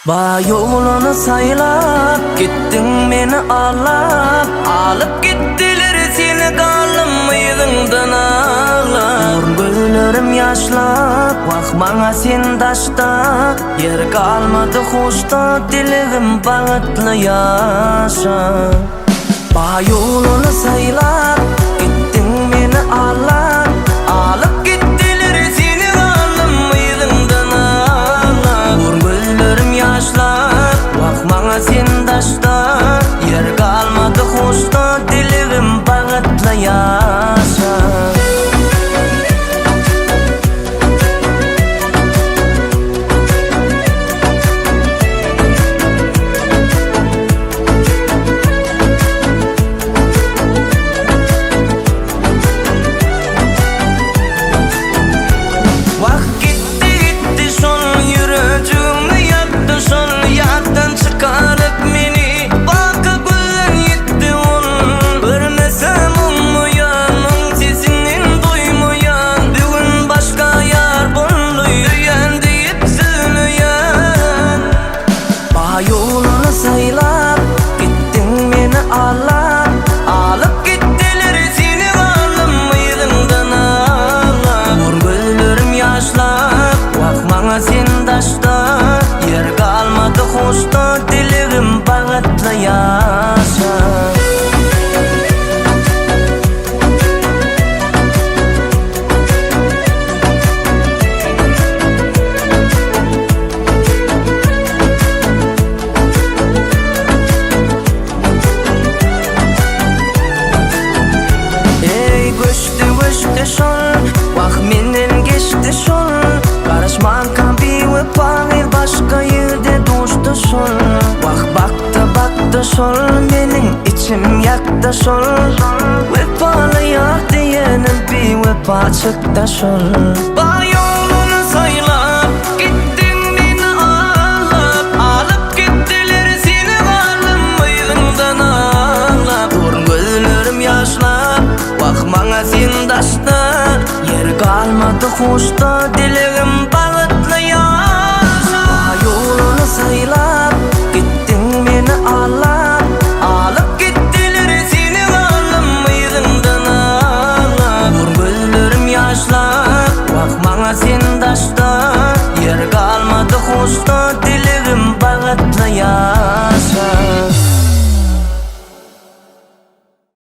Ba yolunu saylap gittin meni alıp gittiler seni kalmaydın ağlap gözlerim yaşlap bakmana sen daşta yer kalmadı hoşta dilim bağıtlı yaşa ba yolunu saylap gittin meni alıp gittiler seni kalmaydın ağlap gözlerim yaşlap bakmana sen daşta yer kalmadı hoşta dilim bağıtlı yaşa yolunu saylap gittin meni alıp gittiler seni kalmaydın ağlap gözlerim yaşlap bakmana sen daşta yer kalmadı hoşta dilim bağıtlı yaşa Vak menden geçti şol Karışman kambi ve pahir başka yerde düştü şol Vak baktı şol benim içim yaktı şol Vefalı yar diyenim bir vefa çıktı şol Ba yolunu saylap gittin beni alıp gittiler seni kalmaydın ağlap Dur gözlerim yaşlap bakmana sen daşta yer kalmadı hoşta dilim